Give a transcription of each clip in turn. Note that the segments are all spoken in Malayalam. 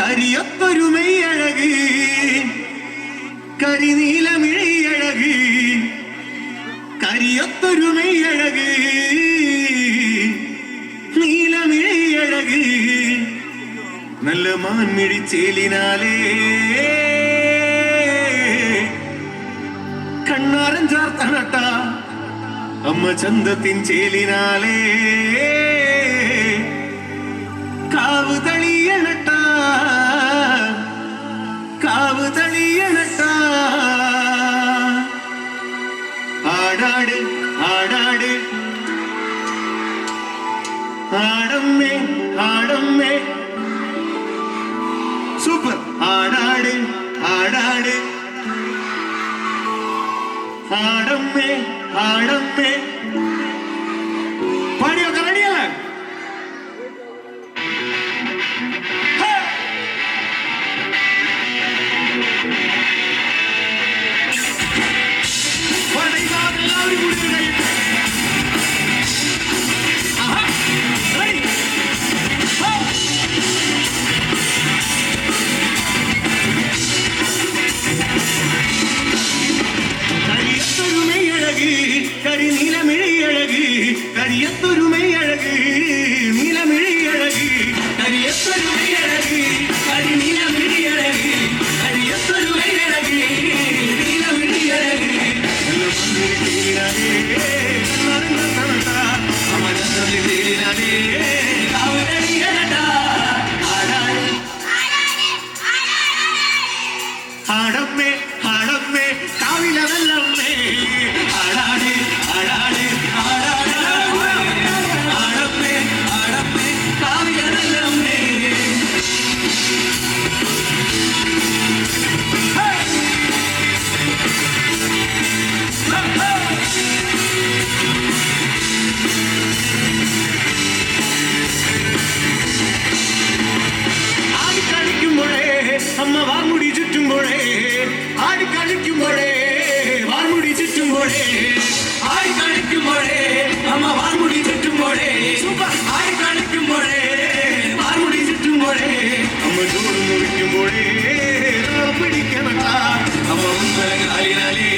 കരിയൊത്തൊരുമൈ അഴക് കരിനീലമിഴി അഴക് കരിയൊത്തൊരുമൈ അഴക് നീലമിഴി അഴക് നല്ല മാൻമിഴി ചേലിനാലേ കണ്ണാരൻ ചാർത്തണട്ട അമ്മ ചന്തത്തിൻ ചേലിനാലേ കാവ് തളിയണട്ട കാവ് തളിയണട്ട ആടാട് ആടാട് ആടമ്മേ ആടമ്മേ സൂപ്പർ ആടാട് ആടാട് ആടമ്മേ ആടമ്മേ പാടിയൊക്കെ റെഡിയല്ലേ കരിനീലമിഴി അഴക് കരിയത്തൊരുമൈ അഴക് നീലമിഴി അഴക് കരിയത്തൊരുമൈ അഴക് കരിനീലമിഴി അഴക് കരിയത്തൊരുമൈ അഴക് നീലമിഴി അഴക് ആടമ്മേ ആടമ്മേ കാവിലവല്ലമ്മേ ആടാട് ആടാട് ആടാട് ആടമ്മേ ആടമ്മേ കാവിലവല്ലമ്മേ ആടിക്കളിക്കുമ്പോഴേ അമ്മ വാർമുടി ചുറ്റുമ്പോഴേ ആടിക്കളിക്കുമ്പോഴേ വാർമുടി ചുറ്റുമ്പോഴേ ആടിക്കളിക്കുമ്പോഴേ അമ്മ വാർമുടി ചുറ്റുമ്പോഴേ ആടിക്കളിക്കുമ്പോഴേ വാർമുടി ചുറ്റുമ്പോഴേ അമ്മ ചോറ് മുറിക്കുമ്പോഴേ താളം പിടിക്കണ അമ്മ കാലിനാലേ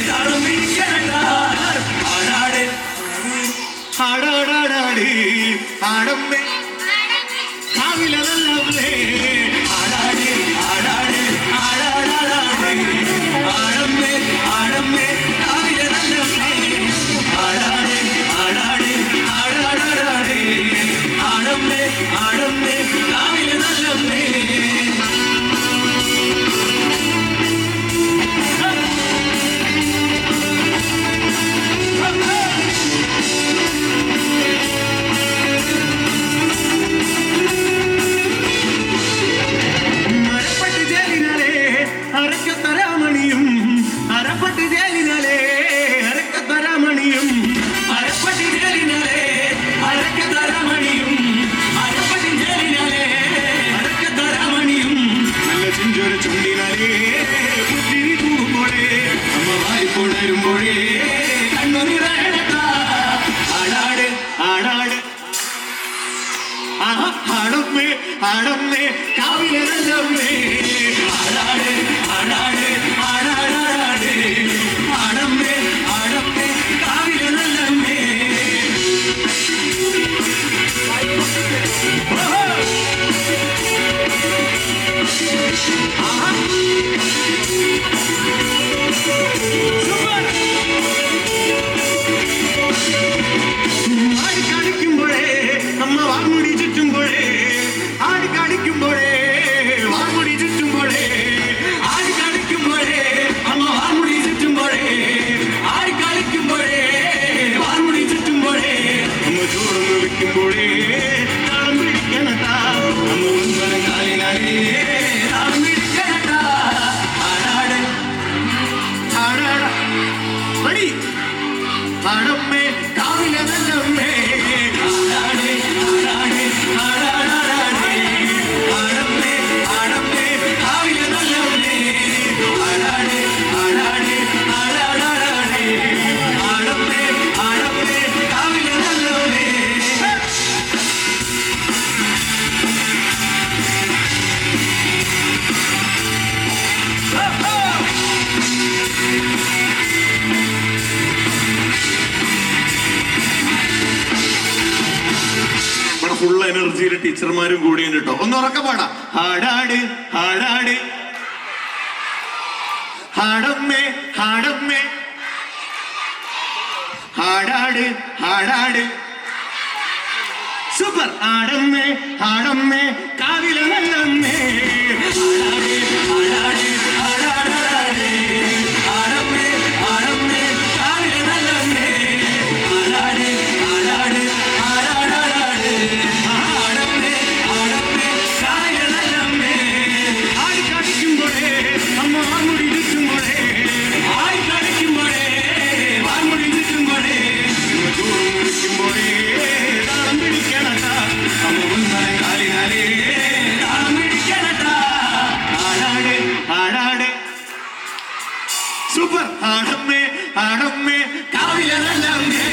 താളം പിടിക്കണ ആടാട് ആടാടാടാട് ആടമ്മേ കാവിലവല്ലമ്മേ ആടാട് ആടാട് ആടാടാടാട് ആടമ്മേ ആടമ്മേ കാവിലവല്ലമ്മേ ആടാട് ആടാട് ആടാടാടാട് ആടമ്മേ ആടമ്മേ കാവിലവല്ലമ്മേ അരപ്പട്ട് ജയിലിനാലേ അരക്കത്തരാമണിയും അരപ്പട്ട് ജയിലിനാലേ അരക്കത്തരാമണിയും അരപ്പട്ട് ജയിലിനാലേ അരക്കത്തരാമണിയും നല്ല ചിഞ്ചൊരു ചുണ്ടിനാലേ പുത്തിരി തൂകുമ്പോഴേ അമ്മ വായിക്കൊടരുമ്പോഴേ കണ്ണു നിറയണ ആടാട് ആടാട് ആടമ്മേ ആടമ്മേ കാവിലവല്ലമ്മേ ആടാട് ആടാട് ആടാടാട് ആടമ്മേ ആടമ്മേ കാവിലവല്ലമ്മേ ആടിക്കളിക്കുമ്പോഴേ അമ്മ വാർമുടി ചുറ്റുമ്പോഴേ ആടിക്കളിക്കുമ്പോഴേ വാർമുടി ചുറ്റുമ്പോഴേ കോളേജിലെ ടീച്ചർമാരും കൂടിയുണ്ട് കേട്ടോ. ഒന്ന് ഉറക്കെ പാടാ. ഹാടാട് ഹാടാട് ഹാടമ്മേ ഹാടമ്മേ ഹാടാട് ഹാടാട്. സൂപ്പർ. ആടമ്മേ ആടമ്മേ കാവിലെ നല്ലമ്മേ ആടാട് ആടാട് ആടാടാടേ. ആടമ്മേ ആടമ്മേ കാവിലെ നല്ലമ്മേ ആടാട് ആടാട് ആടാടാടേ. ആടമ്മേ ആടമ്മേ കാവിലെ നല്ലമ്മേ. ആടി കളിക്കുമ്പോഴേ അമ്മ വാർമുടി ചുറ്റുമ്പോഴേ ആടി കളിക്കുമ്പോഴേ വാർമുടി ചുറ്റുമ്പോഴേ വിളിക്കുമ്പോഴേ താളം പിടിക്കണട്ടാ അമ്മ മുൻമല കാലിനാലേ താളം പിടിക്കണട്ടാ. ആടാട് ആടാട്. സൂപ്പർ. ആടമ്മേ ആടമ്മേ കാവിലെ നല്ലമ്മേ